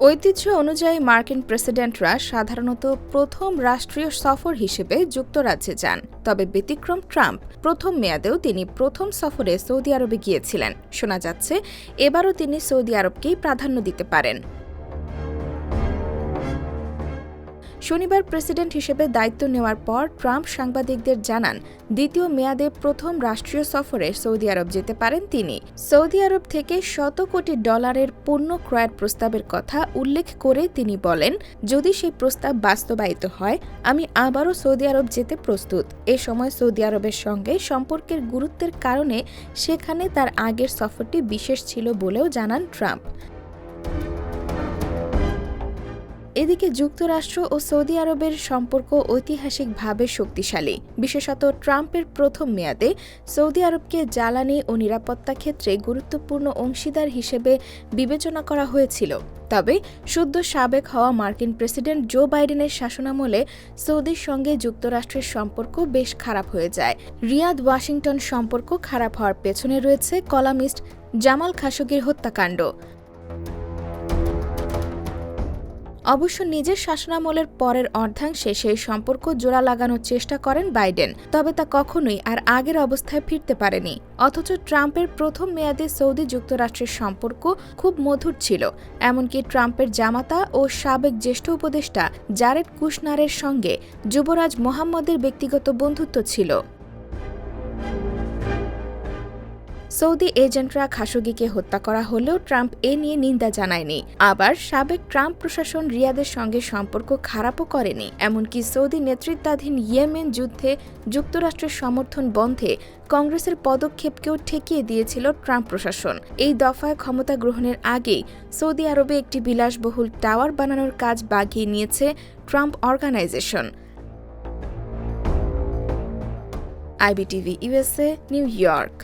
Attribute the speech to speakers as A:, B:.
A: ঐতিহ্য অনুযায়ী মার্কিন প্রেসিডেন্টরা সাধারণত প্রথম রাষ্ট্রীয় সফর হিসেবে যুক্তরাজ্যে যান। তবে ব্যতিক্রম ট্রাম্প প্রথম মেয়াদেও তিনি প্রথম সফরে সৌদি আরবে গিয়েছিলেন। শোনা যাচ্ছে এবারও তিনি সৌদি আরবকেই প্রাধান্য দিতে পারেন। শনিবার প্রেসিডেন্ট হিসেবে দায়িত্ব নেওয়ার পর ট্রাম্প সাংবাদিকদের জানান দ্বিতীয় মেয়াদে প্রথম রাষ্ট্রীয় সফরে সৌদি আরব যেতে পারেন তিনি। সৌদি আরব থেকে $100 কোটি পণ্য ক্রয়ের প্রস্তাবের কথা উল্লেখ করে তিনি বলেন, যদি সেই প্রস্তাব বাস্তবায়িত হয় আমি আবারও সৌদি আরব যেতে প্রস্তুত। এ সময় সৌদি আরবের সঙ্গে সম্পর্কের গুরুত্বের কারণে সেখানে তার আগের সফরটি বিশেষ ছিল বলেও জানান ট্রাম্প। এদিকে যুক্তরাষ্ট্র ও সৌদি আরবের সম্পর্ক ঐতিহাসিকভাবে শক্তিশালী। বিশেষত ট্রাম্পের প্রথম মেয়াদে সৌদি আরবকে জ্বালানি ও নিরাপত্তা ক্ষেত্রে গুরুত্বপূর্ণ অংশীদার হিসেবে বিবেচনা করা হয়েছিল। তবে সদ্য সাবেক হওয়া মার্কিন প্রেসিডেন্ট জো বাইডেনের শাসনামলে সৌদির সঙ্গে যুক্তরাষ্ট্রের সম্পর্ক বেশ খারাপ হয়ে যায়। রিয়াদ ওয়াশিংটন সম্পর্ক খারাপ হওয়ার পেছনে রয়েছে কলামিস্ট জামাল খাশোগির হত্যাকাণ্ড। অবশ্য নিজের শাসনামলের পরের অর্ধাংশে সেই সম্পর্ক জোড়া লাগানোর চেষ্টা করেন বাইডেন, তবে তা কখনোই আর আগের অবস্থায় ফিরতে পারেনি। অথচ ট্রাম্পের প্রথম মেয়াদে সৌদি যুক্তরাষ্ট্রের সম্পর্ক খুব মধুর ছিল। এমনকি ট্রাম্পের জামাতা ও সাবেক জ্যেষ্ঠ উপদেষ্টা জারেড কুশনারের সঙ্গে যুবরাজ মোহাম্মদের ব্যক্তিগত বন্ধুত্ব ছিল। সৌদি এজেন্টরা খাশোগিকে হত্যা করা হলেও ট্রাম্প এ নিয়ে নিন্দা জানায়নি। আবার সাবেক ট্রাম্প প্রশাসন রিয়াদের সঙ্গে সম্পর্ক খারাপও করেনি। এমনকি সৌদি নেতৃত্বাধীন ইয়েমেন যুদ্ধে যুক্তরাষ্ট্রের সমর্থন বন্ধে কংগ্রেসের পদক্ষেপকেও ঠেকিয়ে দিয়েছিল ট্রাম্প প্রশাসন। এই দফায় ক্ষমতা গ্রহণের আগেই সৌদি আরবে একটি বিলাসবহুল টাওয়ার বানানোর কাজ বাগিয়ে নিয়েছে Trump organisation. IBTV USA, New York.